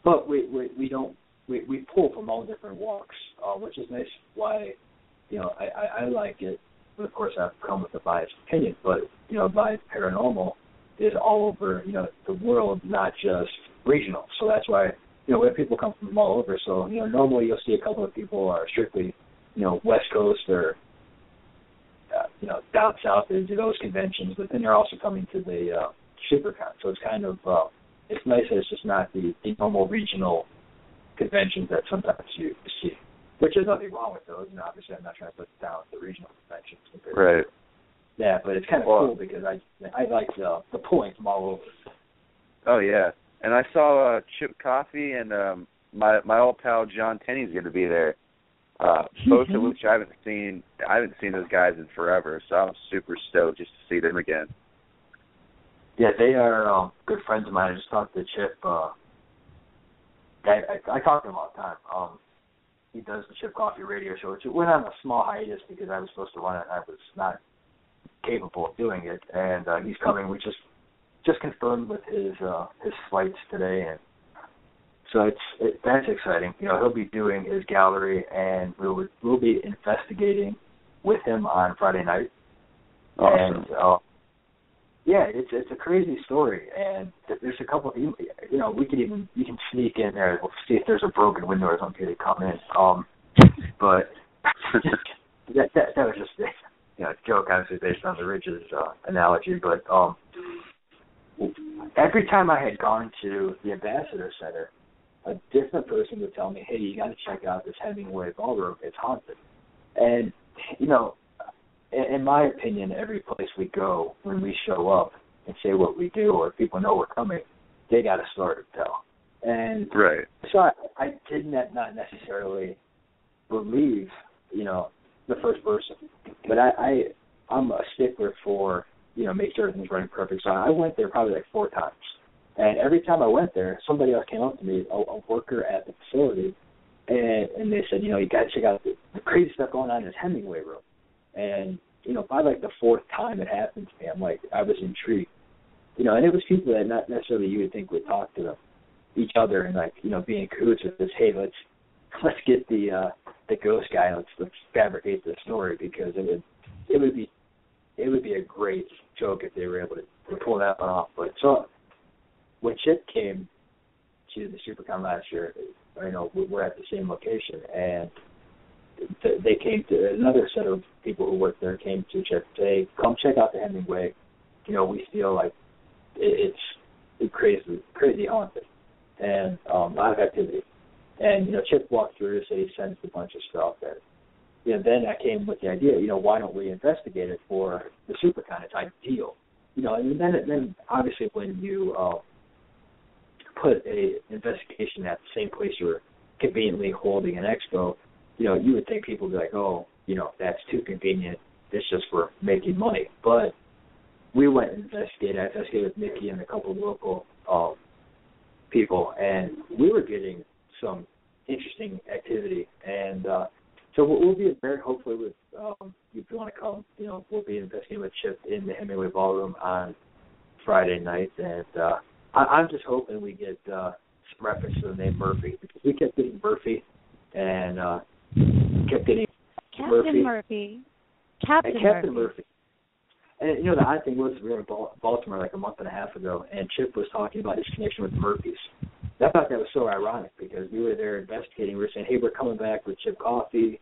But we don't. We pull from all different walks, which is nice. Why I like it. But of course, I've come with a biased opinion. But Live Paranormal is all over the world, not just regional. So that's why we have people come from all over. So normally you'll see a couple of people are strictly West Coast or down south to those conventions, but then they're also coming to the SuperCon. So it's kind of it's nice that it's just not the normal regional conventions that sometimes you see, which there's nothing wrong with those. Obviously, I'm not trying to put down the regional conventions. Right. Yeah, but it's kind of cool because I like the pulling from all over. Oh yeah, and I saw Chip Coffey and my old pal John Tenney's going to be there. Both of which I haven't seen those guys in forever, so I'm super stoked just to see them again. Yeah, they are good friends of mine. I just talked to Chip. I talk to him all the time. He does the Chip Coffey radio show, which went on a small hiatus because I was supposed to run it and I was not capable of doing it. And he's coming. We just confirmed with his flights today, and so that's exciting. You know, he'll be doing his gallery, and we'll be investigating with him on Friday night. Awesome. And yeah, it's a crazy story, and there's a couple. You know, you can sneak in there. We'll see if there's a broken window or something to come in. But that was just a joke, obviously based on the Ridges analogy. But every time I had gone to the Ambassador Center, a different person would tell me, "Hey, you got to check out this Hemingway ballroom. It's haunted." And you know, in my opinion, every place we go, when we show up and say what we do, or people know we're coming, they got a story to tell. And right. So I did not necessarily believe, you know, the first person, but I'm a stickler for, you know, make sure everything's running perfect. So I went there probably like 4 times. And every time I went there, somebody else came up to me, a worker at the facility, and they said, you know, you got to check out the crazy stuff going on in this Hemingway room. And, you know, by like the 4th time it happened to me, I was intrigued. You know, and it was people that not necessarily you would think would talk to each other and, like, you know, be in cahoots with this, hey, let's get the ghost guy, let's fabricate this story, because it would be a great joke if they were able to pull that one off. But so when Chip came to the SuperCon last year, you know, we're at the same location, and they came to another set of people who worked there came to Chip to say, come check out the Hemingway. You know, we feel like it's crazy haunted and a lot of activity. And, you know, Chip walked through to say he sensed a bunch of stuff. And, you know, then I came with the idea, you know, why don't we investigate it for the SuperCon? It's ideal. You know, and then obviously when you put a investigation at the same place you were conveniently holding an expo, you know, you would think people would be like, oh, you know, that's too convenient. It's just for making money. But we went and investigated. I investigated with Niki and a couple of local people, and we were getting some interesting activity. And so we'll be there, hopefully, with, if you want to come, you know, we'll be investigating with Chip in the Hemingway Ballroom on Friday night. And I'm just hoping we get some reference to the name Murphy, because we kept getting Murphy and kept getting Captain Murphy. Captain Murphy. And, you know, the odd thing was we were in Baltimore like a month and a half ago, and Chip was talking about his connection with the Murphys. I thought that was so ironic, because we were there investigating. We were saying, hey, we're coming back with Chip Coffey,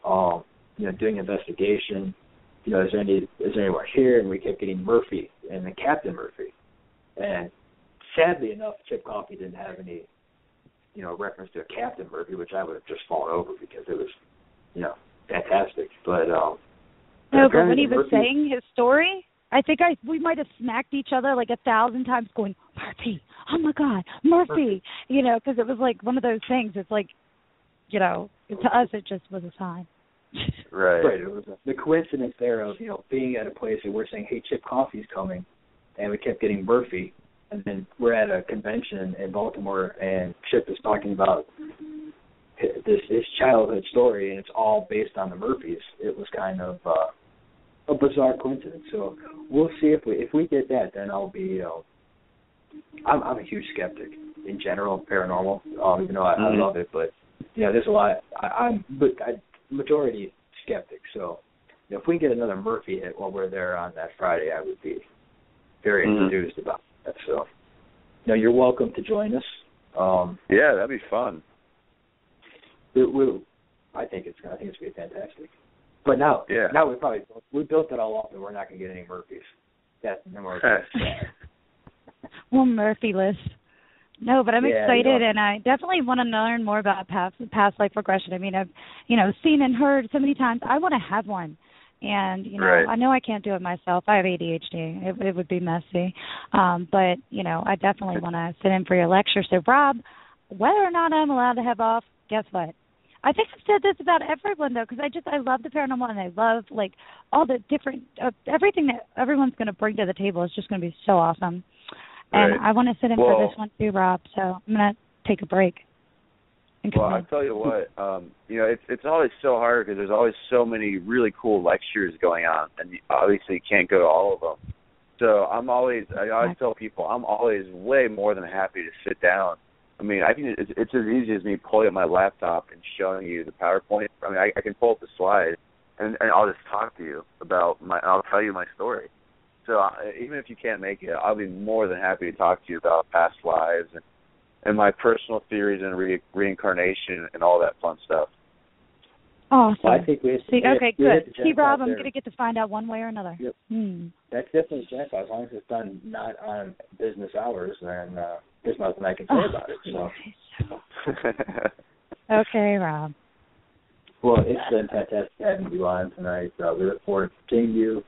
you know, doing investigation. You know, is there anyone here? And we kept getting Murphy and then Captain Murphy. And sadly enough, Chip Coffey didn't have any, you know, reference to a Captain Murphy, which I would have just fallen over because it was, you know, fantastic. But no, but when he was saying his story, I think we might have smacked each other like 1,000 times going, Murphy, oh my God, Murphy, you know, because it was like one of those things. It's like, you know, to us it just was a sign. Right. It was the coincidence there of, you know, being at a place and we're saying, hey, Chip Coffey's coming, and we kept getting Murphy, and then we're at a convention in Baltimore, and Chip is talking about his childhood story, and it's all based on the Murphys. It was kind of a bizarre coincidence. So we'll see if we get that, then I'll be. I'm a huge skeptic in general, paranormal. Even though I love it, but you know, there's a lot. I'm majority skeptic. So you know, if we get another Murphy hit while we're there on that Friday, I would be very enthused about that. So you know, you're welcome to join us. Yeah, that'd be fun. I think it's gonna be fantastic. But now we built it all up, and we're not gonna get any Murphys. That's no more. Well, Murphy list. No, but I'm excited, and I definitely want to learn more about past life regression. I mean, I've seen and heard so many times. I want to have one, And, right. I know I can't do it myself. I have ADHD. It would be messy. But, I definitely want to sit in for your lecture. So, Rob, whether or not I'm allowed to have off, guess what? I think I've said this about everyone, though, because I love the paranormal, and I love, all the different, everything that everyone's going to bring to the table is just going to be so awesome. Right. And I want to sit in for this one, too, Rob, so I'm going to take a break. Well, I'll tell you what, it's always so hard because there's always so many really cool lectures going on, and obviously you can't go to all of them. So I always tell people I'm always way more than happy to sit down. I mean, it's as easy as me pulling up my laptop and showing you the PowerPoint. I mean, I can pull up the slides, and I'll just talk to you I'll tell you my story. So even if you can't make it, I'll be more than happy to talk to you about past lives and my personal theories and reincarnation and all that fun stuff. Awesome. Well, I think okay, good. See, Rob, I'm going to get to find out one way or another. Yep. That's definitely a jackpot. As long as it's done not on business hours, then there's nothing I can say about it. So. Okay, Rob. Well, it's been fantastic having you on tonight. We look forward to seeing you.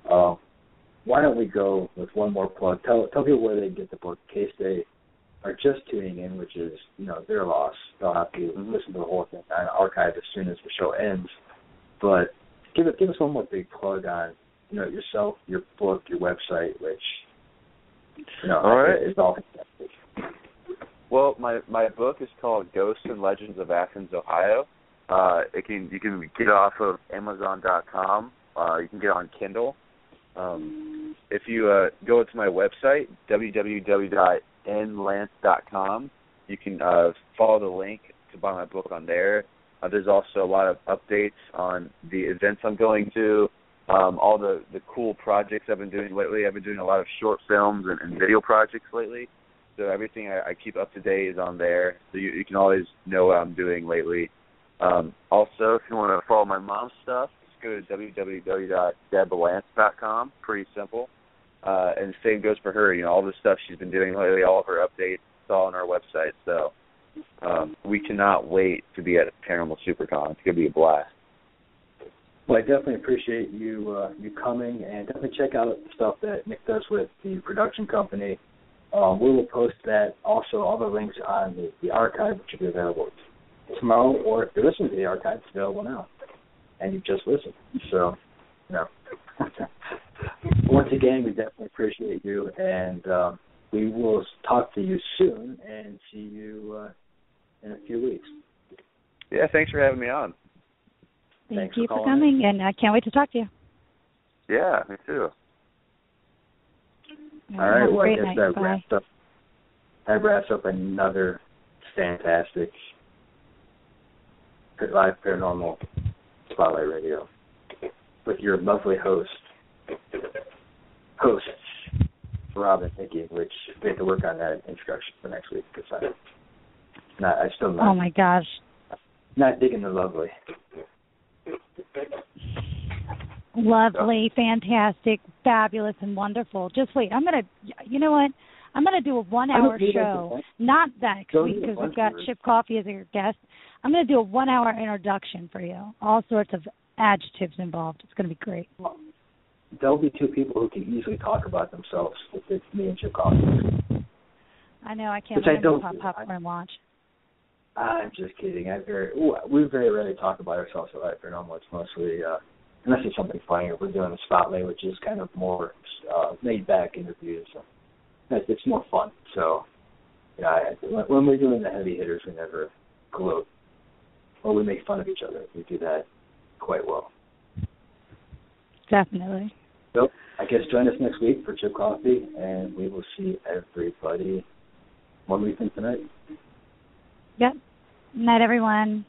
Why don't we go with one more plug? Tell people where they can get the book in case they are just tuning in, which is, their loss. They'll have to listen to the whole thing on archive as soon as the show ends. But give us one more big plug on, yourself, your book, your website, which, all right. is all fantastic. Well, my book is called Ghosts and Legends of Athens, Ohio. You can get it off of Amazon.com. You can get it on Kindle. If you go to my website, www.nlantz.com, you can follow the link to buy my book on there. There's also a lot of updates on the events I'm going to, all the cool projects I've been doing lately. I've been doing a lot of short films and video projects lately. So everything I keep up to date is on there. So you can always know what I'm doing lately. Also, if you want to follow my mom's stuff, just go to www.deblantz.com. Pretty simple. And the same goes for her. All the stuff she's been doing lately, all of her updates, it's all on our website. So we cannot wait to be at Paranormal SuperCon. It's going to be a blast. Well, I definitely appreciate you coming, and definitely check out the stuff that Nick does with the production company. We will post that. Also, all the links on the archive, which will be available tomorrow, or if you're listening to the archive, it's available now, and you've just listened. So, once again, we definitely appreciate you, and we will talk to you soon and see you in a few weeks. Yeah, thanks for having me on. Thank you for coming, and I can't wait to talk to you. Yeah, me too. All right, well, I guess that wraps up another fantastic live paranormal Spotlight Radio with your lovely hosts, Rob and Niki, which we have to work on that introduction for next week because I still not. Oh my gosh. Not digging the lovely. Lovely, fantastic, fabulous, and wonderful. Just wait. You know what? I'm going to do a 1-hour show. Not next week because we've got Chip Coffee as your guest. I'm going to do a 1-hour introduction for you. All sorts of adjectives involved. It's going to be great. There'll be two people who can easily talk about themselves if it's me and Chip Coffee. I know. I can't wait to pop popcorn and watch. I'm just kidding. We very rarely talk about ourselves at Live Paranormal. It's mostly, unless it's something funny, we're doing a Spotlight, which is kind of more laid-back interviews. So it's more fun. So, when we're doing the heavy hitters, we never gloat. Or we make fun of each other. We do that quite well. Definitely. So, I guess join us next week for Chip Coffee, and we will see everybody. What do we think tonight? Yep. Night, everyone.